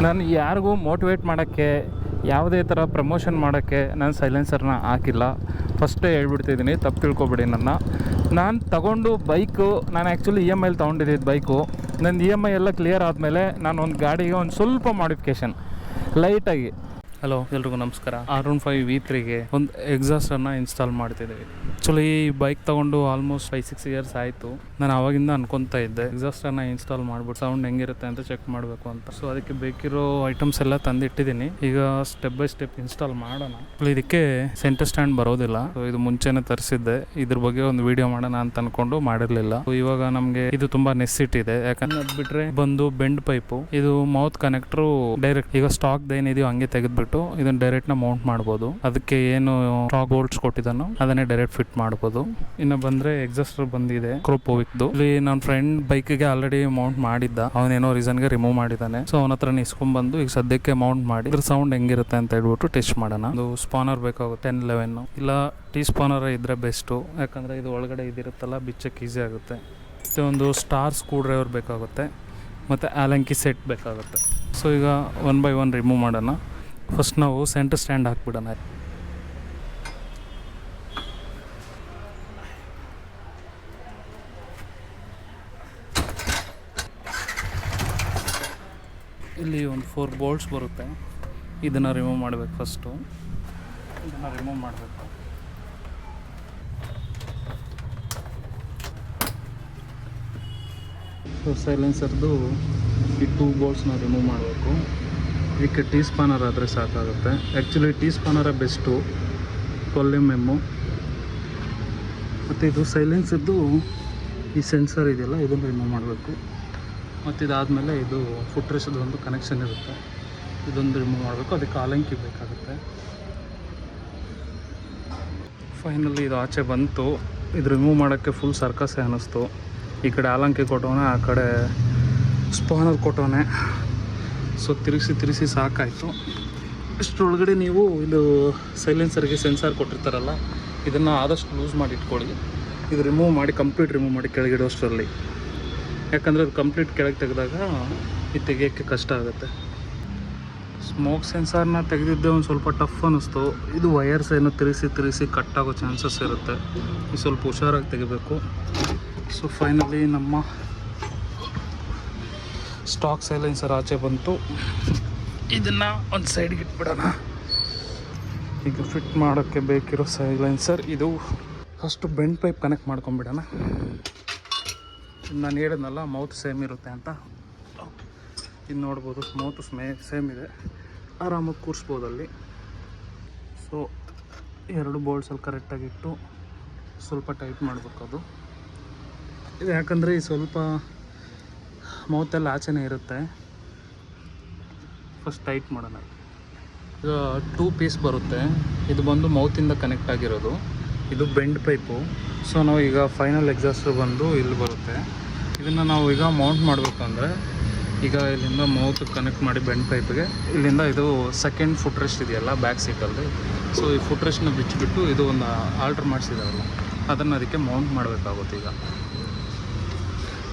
ನಾನು ಯಾರಿಗೂ ಮೋಟಿವೇಟ್ ಮಾಡೋಕ್ಕೆ, ಯಾವುದೇ ಥರ ಪ್ರಮೋಷನ್ ಮಾಡೋಕ್ಕೆ ನಾನು ಸೈಲೆನ್ಸರ್ನ ಹಾಕಿಲ್ಲ. ಫಸ್ಟೇ ಹೇಳ್ಬಿಡ್ತಿದ್ದೀನಿ, ತಪ್ಪು ತಿಳ್ಕೊಬೇಡಿ ನಾನು ತಗೊಂಡು ಬೈಕು, ನಾನು ಆ್ಯಕ್ಚುಲಿ EMI ತೊಗೊಂಡಿದ್ದು ಬೈಕು. ನನ್ನ EMI ಎಲ್ಲ ಕ್ಲಿಯರ್ ಆದಮೇಲೆ ನಾನು ಒಂದು ಗಾಡಿಗೆ ಒಂದು ಸ್ವಲ್ಪ ಮಾಡಿಫಿಕೇಷನ್ ಲೈಟಾಗಿ. ಹಲೋ ಎಲ್ರಿಗೂ ನಮಸ್ಕಾರ. R15 V3ಗೆ ಒಂದು ಎಕ್ಸಾಸ್ಟನ್ನು ಇನ್ಸ್ಟಾಲ್ ಮಾಡ್ತಿದ್ದೀವಿ. ಆ್ಯಕ್ಚುಲಿ ಈ ಬೈಕ್ ತೊಗೊಂಡು ಆಲ್ಮೋಸ್ಟ್ 5-6 ಇಯರ್ಸ್ ಆಯಿತು. ನಾನು ಆವಾಗಿಂದ ಅನ್ಕೊತಾ ಇದ್ದೆ ಎಕ್ಸಾಸ್ಟನ್ನು ಇನ್ಸ್ಟಾಲ್ ಮಾಡ್ಬಿಟ್ಟು ಸೌಂಡ್ ಹೆಂಗಿರುತ್ತೆ ಅಂತ ಚೆಕ್ ಮಾಡಬೇಕು ಅಂತ. ಸೊ ಅದಕ್ಕೆ ಬೇಕಿರೋ ಐಟಮ್ಸ್ ಎಲ್ಲ ತಂದಿಟ್ಟಿದ್ದೀನಿ. ಈಗ ಸ್ಟೆಪ್ ಬೈ ಸ್ಟೆಪ್ ಇನ್ಸ್ಟಾಲ್ ಮಾಡೋಣ. ಇದಕ್ಕೆ ಸೆಂಟರ್ ಸ್ಟ್ಯಾಂಡ್ ಬರೋದಿಲ್ಲ. ಸೊ ಇದು ಮುಂಚೆನೇ ತರಿಸಿದ್ದೆ. ಇದ್ರ ಬಗ್ಗೆ ಒಂದು ವಿಡಿಯೋ ಮಾಡೋಣ ಅಂತ ಅನ್ಕೊಂಡು ಮಾಡಿರಲಿಲ್ಲ. ಇವಾಗ ನಮಗೆ ಇದು ತುಂಬಾ ನೆಸಿಟಿ ಇದೆ. ಯಾಕಂದ್ರೆ ಅದು ಬಿಟ್ರೆ ಬಂದು ಬೆಂಡ್ ಪೈಪು, ಇದು ಮೌತ್ ಕನೆಕ್ಟ್ರು ಡೈರೆಕ್ಟ್ ಈಗ ಸ್ಟಾಕ್ ಏನಿದೆಯೋ ಹಂಗೆ ತೆಗೆದ್ಬಿಟ್ಟು ಇದನ್ನ ಡೈರೆಕ್ಟ್ ನ ಮೌಂಟ್ ಮಾಡಬಹುದು. ಅದಕ್ಕೆ ಏನು ಸ್ಟಾಕ್ ಬೋಲ್ಟ್ಸ್ ಕೊಟ್ಟಿದ್ದಾನೋ ಅದನ್ನೇ ಡೈರೆಕ್ಟ್ ಫಿಟ್ ಮಾಡಬಹುದು. ಇನ್ನು ಬಂದ್ರೆ ಎಕ್ಸಾಸ್ಟರ್ ಬಂದಿದೆ ಕ್ರೋಪೋವಿಕ್ದು. ಇಲ್ಲಿ ನನ್ನ ಫ್ರೆಂಡ್ ಬೈಕ್ಗೆ ಆಲ್ರೆಡಿ ಮೌಂಟ್ ಮಾಡಿದ್ದ, ಅವನೇನೋ ರೀಸನ್ಗೆ ರಿಮೂವ್ ಮಾಡಿದ್ದಾನೆ. ಸೊ ಅವನ ಹತ್ರ ಇಸ್ಕೊಂಡ್ ಬಂದು ಈಗ ಸದ್ಯಕ್ಕೆ ಮೌಂಟ್ ಮಾಡಿ ಇದ್ರ ಸೌಂಡ್ ಹೆಂಗಿರುತ್ತೆ ಅಂತ ಹೇಳ್ಬಿಟ್ಟು ಟೆಸ್ಟ್ ಮಾಡೋಣ. ಒಂದು ಸ್ಪಾನರ್ ಬೇಕಾಗುತ್ತೆ 10-11 ಇಲ್ಲ T ಸ್ಪಾನರ್ ಇದ್ರೆ ಬೆಸ್ಟು. ಯಾಕಂದ್ರೆ ಇದು ಒಳಗಡೆ ಇದಿರುತ್ತಲ್ಲ, ಬಿಚ್ಚಕ್ಕೆ ಈಸಿ ಆಗುತ್ತೆ. ಮತ್ತೆ ಒಂದು ಸ್ಟಾರ್ ಸ್ಕ್ರೂ ಡ್ರೈವರ್ ಬೇಕಾಗುತ್ತೆ, ಮತ್ತೆ ಆಲಂಕಿ ಸೆಟ್ ಬೇಕಾಗುತ್ತೆ. ಸೊ ಈಗ 1 by 1 ರಿಮೂವ್ ಮಾಡೋಣ. ಫಸ್ಟ್ ನಾವು ಸೆಂಟರ್ ಸ್ಟ್ಯಾಂಡ್ ಹಾಕ್ಬಿಡೋಣ. ಇಲ್ಲಿ ಒಂದು 4 ಬೋಲ್ಟ್ಸ್ ಬರುತ್ತೆ. ಇದನ್ನು ರಿಮೂವ್ ಮಾಡಬೇಕು. ಫಸ್ಟು ಇದನ್ನು ರಿಮೂವ್ ಮಾಡಬೇಕು. ಸೊ ಸೈಲೆನ್ಸರ್ದು ಈ 2 ಬೋಲ್ಟ್ಸ್ನ ರಿಮೂವ್ ಮಾಡಬೇಕು. ಇದಕ್ಕೆ T ಸ್ಪಾನರ್ ಆದರೆ ಸಾಕಾಗುತ್ತೆ. ಆ್ಯಕ್ಚುಲಿ T ಸ್ಪಾನರೇ ಬೆಸ್ಟು, 12 mm. ಮತ್ತು ಇದು ಸೈಲೆನ್ಸರ್ದು ಈ ಸೆನ್ಸರ್ ಇದೆಯಲ್ಲ, ಇದನ್ನು ರಿಮೂವ್ ಮಾಡಬೇಕು. ಮತ್ತು ಇದಾದಮೇಲೆ ಇದು ಫುಟ್ ರೆಸ್ಟ್ದು ಒಂದು ಕನೆಕ್ಷನ್ ಇರುತ್ತೆ, ಇದೊಂದು ರಿಮೂವ್ ಮಾಡಬೇಕು. ಅದಕ್ಕೆ ಆಲಂಕಿ ಬೇಕಾಗುತ್ತೆ. ಫೈನಲಿ ಇದು ಆಚೆ ಬಂತು. ಇದು ರಿಮೂವ್ ಮಾಡೋಕ್ಕೆ ಫುಲ್ ಸರ್ಕಸ್ಸೇ ಅನ್ನಿಸ್ತು. ಈ ಕಡೆ ಆಲಂಕಿ ಕೊಟ್ಟವನೆ, ಆ ಕಡೆ ಸ್ಪಾನರ್ ಕೊಟ್ಟವನೆ. ಸೊ ತಿರುಗಿಸಿ ಸಾಕಾಯಿತು. ಇಷ್ಟರೊಳಗಡೆ ನೀವು ಇದು ಸೈಲೆನ್ಸರ್ಗೆ ಸೆನ್ಸಾರ್ ಕೊಟ್ಟಿರ್ತಾರಲ್ಲ, ಇದನ್ನು ಆದಷ್ಟು ಲೂಸ್ ಮಾಡಿ ಇಟ್ಕೊಳ್ಳಿ. ಇದು ರಿಮೂವ್ ಮಾಡಿ, ಕಂಪ್ಲೀಟ್ ರಿಮೂವ್ ಮಾಡಿ ಕೆಳಗಿಡೋಷ್ಟರಲ್ಲಿ. ಯಾಕಂದರೆ ಅದು ಕಂಪ್ಲೀಟ್ ಕೆಳಗೆ ತೆಗೆದಾಗ ಇದು ತೆಗಿಯೋಕ್ಕೆ ಕಷ್ಟ ಆಗುತ್ತೆ. ಸ್ಮೋಕ್ ಸೆನ್ಸಾರ್ನ ತೆಗೆದಿದ್ದೆ ಒಂದು ಸ್ವಲ್ಪ ಟಫ್ ಅನ್ನಿಸ್ತು. ಇದು ವಯರ್ಸ್ ಏನು ತಿರುಗಿಸಿ ಕಟ್ಟಾಗೋ ಚಾನ್ಸಸ್ ಇರುತ್ತೆ. ಇದು ಸ್ವಲ್ಪ ಹುಷಾರಾಗಿ ತೆಗಿಬೇಕು. ಸೊ ಫೈನಲಿ ನಮ್ಮ ಸ್ಟಾಕ್ ಸೈಲೆನ್ಸರ್ ಆಚೆ ಬಂತು. ಇದನ್ನು ಒಂದು ಸೈಡ್ಗೆ ಇಟ್ಬಿಡೋಣ. ಈಗ ಫಿಟ್ ಮಾಡೋಕ್ಕೆ ಬೇಕಿರೋ ಸೈಲೆನ್ಸರ್ ಇದು. ಫಸ್ಟು ಬೆಂಡ್ ಪೈಪ್ ಕನೆಕ್ಟ್ ಮಾಡ್ಕೊಂಬಿಡೋಣ. ನಾನು ಹೇಳಿದ್ನಲ್ಲ ಮೌತ್ ಸೇಮ್ ಇರುತ್ತೆ ಅಂತ. ಇದು ನೋಡ್ಬೋದು, ಮೌತ್ ಸೇಮ್ ಇದೆ, ಆರಾಮಾಗಿ ಕೂರಿಸ್ಬೋದು ಅಲ್ಲಿ. ಸೊ 2 ಬೋಲ್ಟ್ಸಲ್ಲಿ ಕರೆಕ್ಟಾಗಿಟ್ಟು ಸ್ವಲ್ಪ ಟೈಟ್ ಮಾಡಬೇಕು. ಅದು ಇದು ಯಾಕಂದರೆ ಈ ಸ್ವಲ್ಪ ಮೌತೆಲ್ಲ ಆಚೆನೇ ಇರುತ್ತೆ. ಫಸ್ಟ್ ಟೈಟ್ ಮಾಡೋಣ. ಈಗ 2 ಪೀಸ್ ಬರುತ್ತೆ. ಇದು ಬಂದು ಮೌತಿಂದ ಕನೆಕ್ಟ್ ಆಗಿರೋದು, ಇದು ಬೆಂಡ್ ಪೈಪು. ಸೊ ನಾವು ಈಗ ಫೈನಲ್ ಎಕ್ಸಾಸ್ಟರ್ ಬಂದು ಇಲ್ಲಿ ಬರುತ್ತೆ. ಇದನ್ನು ನಾವು ಈಗ ಮೌಂಟ್ ಮಾಡಬೇಕಂದ್ರೆ ಈಗ ಇಲ್ಲಿಂದ ಮೌತ್ ಕನೆಕ್ಟ್ ಮಾಡಿ ಬೆಂಡ್ ಪೈಪ್ಗೆ, ಇಲ್ಲಿಂದ ಇದು ಸೆಕೆಂಡ್ ಫುಟ್ ರೆಸ್ಟ್ ಇದೆಯಲ್ಲ ಬ್ಯಾಕ್ ಸೀಟಲ್ಲಿ, ಸೊ ಈ ಫುಟ್ ರೆಸ್ಟ್ನ ಬಿಚ್ಚಿಬಿಟ್ಟು ಇದು ಒಂದು ಆಲ್ಟ್ರ್ ಮಾಡಿಸಿದಾರಲ್ಲ, ಅದನ್ನು ಅದಕ್ಕೆ ಮೌಂಟ್ ಮಾಡಬೇಕಾಗುತ್ತೆ ಈಗ.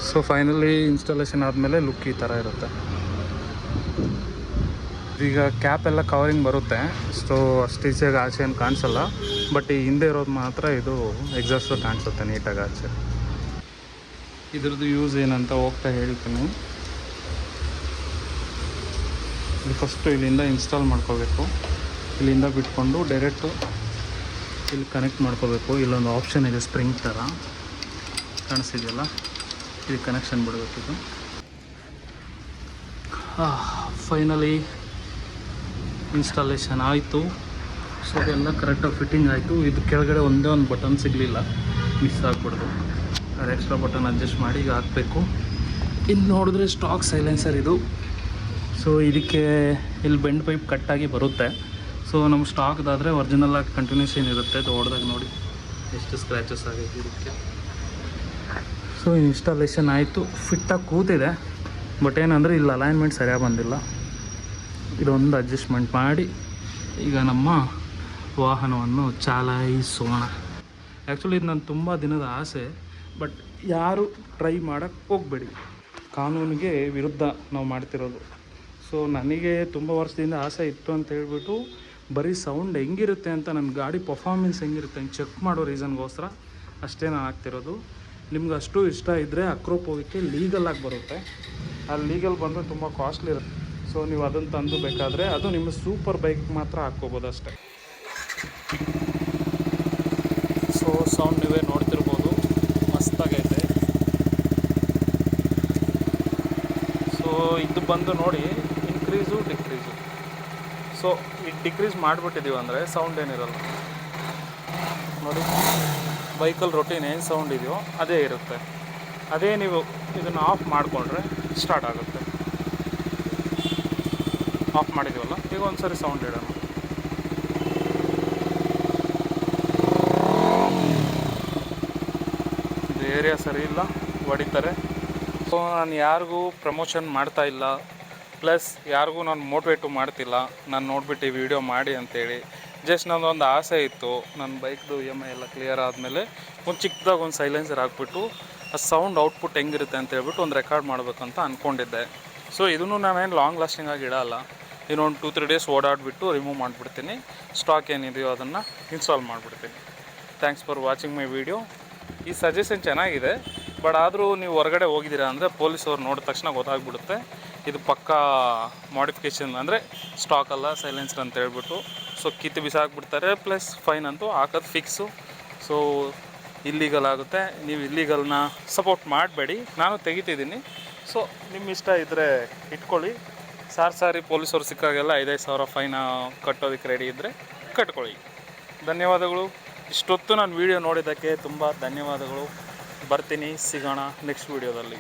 ಸೊ ಫೈನಲಿ ಇನ್ಸ್ಟಾಲೇಷನ್ ಆದಮೇಲೆ ಲುಕ್ ಈ ಥರ ಇರುತ್ತೆ. ಈಗ ಕ್ಯಾಪ್ ಎಲ್ಲ ಕವರಿಂಗ್ ಬರುತ್ತೆ. ಸೊ ಅಷ್ಟು ಈಸಿಯಾಗಿ ಆಚೆ ಏನು ಕಾಣಿಸಲ್ಲ, ಬಟ್ ಈ ಹಿಂದೆ ಇರೋದು ಮಾತ್ರ ಇದು ಎಕ್ಸಾಸ್ಟರ್ ಕಾಣಿಸುತ್ತೆ ನೀಟಾಗಿ ಆಚೆ. ಇದ್ರದ್ದು ಯೂಸ್ ಏನಂತ ಹೋಗ್ತಾ ಹೇಳ್ತೀನಿ. ಇದು ಫಸ್ಟು ಇಲ್ಲಿಂದ ಇನ್ಸ್ಟಾಲ್ ಮಾಡ್ಕೋಬೇಕು. ಇಲ್ಲಿಂದ ಬಿಟ್ಕೊಂಡು ಡೈರೆಕ್ಟು ಇಲ್ಲಿ ಕನೆಕ್ಟ್ ಮಾಡ್ಕೋಬೇಕು. ಇಲ್ಲೊಂದು ಆಪ್ಷನ್ ಇದೆ ಸ್ಪ್ರಿಂಗ್ ಥರ ಕಾಣಿಸ್ತಿದೆಯಲ್ಲ, ಇದು ಕನೆಕ್ಷನ್ ಬಿಡಬೇಕಿದು. ಫೈನಲಿ ಇನ್ಸ್ಟಾಲೇಷನ್ ಆಯಿತು. ಸೊ ಅದೆಲ್ಲ ಕರೆಕ್ಟಾಗಿ ಫಿಟ್ಟಿಂಗ್ ಆಯಿತು. ಇದು ಕೆಳಗಡೆ ಒಂದೇ ಒಂದು ಬಟನ್ ಸಿಗಲಿಲ್ಲ, ಮಿಸ್ ಆಗಿಬಿಡ್ದು. ಅದು ಎಕ್ಸ್ಟ್ರಾ ಬಟನ್ ಅಡ್ಜಸ್ಟ್ ಮಾಡಿ ಈಗ ಹಾಕಬೇಕು. ಇಲ್ಲಿ ನೋಡಿದ್ರೆ ಸ್ಟಾಕ್ ಸೈಲೆನ್ಸರ್ ಇದು. ಸೊ ಇದಕ್ಕೆ ಇಲ್ಲಿ ಬೆಂಡ್ ಪೈಪ್ ಕಟ್ಟಾಗಿ ಬರುತ್ತೆ. ಸೊ ನಮ್ಮ ಸ್ಟಾಕ್ದಾದರೆ ಒರಿಜಿನಲಾಗಿ ಕಂಟಿನ್ಯೂಷನ್ ಇರುತ್ತೆ. ದೊಡ್ಡದಾಗ ನೋಡಿ ಎಷ್ಟು ಸ್ಕ್ರ್ಯಾಚಸ್ ಆಗೈತೆ ಇದಕ್ಕೆ. ಸೊ ಇನ್ಸ್ಟಾಲೇಷನ್ ಆಯಿತು, ಫಿಟ್ಟಾಗಿ ಕೂತಿದೆ. ಬಟ್ ಏನಂದರೆ ಇಲ್ಲಿ ಅಲೈನ್ಮೆಂಟ್ ಸರಿಯಾಗಿ ಬಂದಿಲ್ಲ. ಇದೊಂದು ಅಡ್ಜಸ್ಟ್ಮೆಂಟ್ ಮಾಡಿ ಈಗ ನಮ್ಮ ವಾಹನವನ್ನು ಚಾಲಾಯಿಸೋಣ. ಆ್ಯಕ್ಚುಲಿ ಇದು ನನ್ನ ತುಂಬ ದಿನದ ಆಸೆ, ಬಟ್ ಯಾರು ಟ್ರೈ ಮಾಡೋಕ್ಕೆ ಹೋಗಬೇಡಿ. ಕಾನೂನಿಗೆ ವಿರುದ್ಧ ನಾವು ಮಾಡ್ತಿರೋದು. ಸೊ ಸೊ ನನಗೆ ತುಂಬ ವರ್ಷದಿಂದ ಆಸೆ ಇತ್ತು ಅಂತ ಹೇಳ್ಬಿಟ್ಟು ಬರೀ ಸೌಂಡ್ ಹೆಂಗಿರುತ್ತೆ ಅಂತ, ನನ್ನ ಗಾಡಿ ಪರ್ಫಾರ್ಮೆನ್ಸ್ ಹೆಂಗಿರುತ್ತೆ ಅಂತ ಚೆಕ್ ಮಾಡೋ ರೀಸನ್ಗೋಸ್ಕರ ಅಷ್ಟೇ ನಾನು ಆಗ್ತಿರೋದು. ನಿಮ್ಗೆ ಅಷ್ಟು ಇಷ್ಟ ಇದ್ದರೆ ಅಕ್ರೋಪ್ ಹೋಗೋಕ್ಕೆ ಲೀಗಲಾಗಿ ಬರುತ್ತೆ. ಆ ಲೀಗಲ್ ಬಂದರೆ ತುಂಬ ಕಾಸ್ಟ್ಲಿ ಇರುತ್ತೆ. ಸೊ ನೀವು ಅದನ್ನು ತಂದು ಬೇಕಾದರೆ ಅದು ನಿಮ್ಮ ಸೂಪರ್ ಬೈಕ್ ಮಾತ್ರ ಹಾಕ್ಕೋಬೋದು ಅಷ್ಟೇ. ಸೊ ಸೌಂಡ್ ನೀವೇ ನೋಡ್ತಿರ್ಬೋದು, ಮಸ್ತಾಗೈತೆ. ಸೊ ಇದು ಬಂದು ನೋಡಿ ಇನ್ಕ್ರೀಸು ಡಿಕ್ರೀಸು. ಸೊ ಇದು ಡಿಕ್ರೀಸ್ ಮಾಡಿಬಿಟ್ಟಿದ್ದೀವಿ ಅಂದರೆ ಸೌಂಡ್ ಏನಿರಲ್ಲ ನೋಡಿ. ಬೈಕಲ್ಲಿ ರೊಟೀನ್ ಏನು ಸೌಂಡ್ ಇದೆಯೋ ಅದೇ ಇರುತ್ತೆ. ಅದೇ ನೀವು ಇದನ್ನು ಆಫ್ ಮಾಡಿಕೊಂಡ್ರೆ ಸ್ಟಾರ್ಟ್ ಆಗುತ್ತೆ. ಆಫ್ ಮಾಡಿದ್ದೀವಲ್ಲ, ಈಗ ಒಂದು ಸರಿ ಸೌಂಡ್ ಇಡೋಣ. ಇದು ಏರಿಯಾ ಸರಿ ಇಲ್ಲ, ಹೊಡಿತಾರೆ. ಸೊ ನಾನು ಯಾರಿಗೂ ಪ್ರಮೋಷನ್ ಮಾಡ್ತಾ ಇಲ್ಲ, ಪ್ಲಸ್ ಯಾರಿಗೂ ನಾನು ಮೋಟಿವೇಟು ಮಾಡ್ತಿಲ್ಲ ನಾನು ನೋಡಿಬಿಟ್ಟು ವೀಡಿಯೋ ಮಾಡಿ ಅಂತೇಳಿ. ಜಸ್ಟ್ ನನ್ನದೊಂದು ಆಸೆ ಇತ್ತು, ನನ್ನ ಬೈಕ್ದು EMI ಎಲ್ಲ ಕ್ಲಿಯರ್ ಆದಮೇಲೆ ಒಂದು ಚಿಕ್ಕದಾಗಿ ಒಂದು ಸೈಲೆನ್ಸರ್ ಹಾಕ್ಬಿಟ್ಟು ಆ ಸೌಂಡ್ ಔಟ್ಪುಟ್ ಹೆಂಗಿರುತ್ತೆ ಅಂತ ಹೇಳ್ಬಿಟ್ಟು ಒಂದು ರೆಕಾರ್ಡ್ ಮಾಡಬೇಕಂತ ಅಂದ್ಕೊಂಡಿದ್ದೆ. ಸೊ ಇದನ್ನು ನಾವೇನು ಲಾಂಗ್ ಲಾಸ್ಟಿಂಗ್ ಆಗಿ ಇಡಲ್ಲ, ಇನ್ನೊಂದು 2-3 ಡೇಸ್ ಓಡಾಡಿಬಿಟ್ಟು ರಿಮೂವ್ ಮಾಡಿಬಿಡ್ತೀನಿ. ಸ್ಟಾಕ್ ಏನಿದೆಯೋ ಅದನ್ನು ಇನ್ಸ್ಟಾಲ್ ಮಾಡಿಬಿಡ್ತೀನಿ. Thanks for watching my video. ಈ ಸಜೆಷನ್ ಚೆನ್ನಾಗಿದೆ, ಬಟ್ ಆದರೂ ನೀವು ಹೊರಗಡೆ ಹೋಗಿದ್ದೀರಾ ಅಂದರೆ ಪೊಲೀಸವ್ರು ನೋಡಿದ ತಕ್ಷಣ ಗೊತ್ತಾಗ್ಬಿಡುತ್ತೆ ಇದು ಪಕ್ಕಾ ಮಾಡಿಫಿಕೇಷನ್ ಅಂದರೆ ಸ್ಟಾಕ್ ಅಲ್ಲ ಸೈಲೆನ್ಸರ್ ಅಂತ ಹೇಳ್ಬಿಟ್ಟು. ಸೊ ಕಿತ್ತು ಬಿಸಾಕ್ಬಿಡ್ತಾರೆ, ಪ್ಲಸ್ ಫೈನ್ ಅಂತೂ ಹಾಕೋದು ಫಿಕ್ಸು. ಸೊ ಇಲ್ಲೀಗಲ್ ಆಗುತ್ತೆ. ನೀವು ಇಲ್ಲೀಗಲ್ನ ಸಪೋರ್ಟ್ ಮಾಡಬೇಡಿ, ನಾನು ತೆಗಿತಿದ್ದೀನಿ. ಸೊ ನಿಮ್ಮ ಇಷ್ಟ ಇದ್ದರೆ ಇಟ್ಕೊಳ್ಳಿ. ಸಾರಿ ಪೊಲೀಸವ್ರು ಸಿಕ್ಕಾಗೆಲ್ಲ 5,000 ಸಾವಿರ ಫೈನ ಕಟ್ಟೋದಕ್ಕೆ ರೆಡಿ ಇದ್ದರೆ ಕಟ್ಕೊಳ್ಳಿ. ಧನ್ಯವಾದಗಳು. ಇಷ್ಟೊತ್ತು ನಾನು ವೀಡಿಯೋ ನೋಡಿದ್ದಕ್ಕೆ ತುಂಬ ಧನ್ಯವಾದಗಳು. ಬರ್ತೀನಿ, ಸಿಗೋಣ ನೆಕ್ಸ್ಟ್ ವೀಡಿಯೋದಲ್ಲಿ.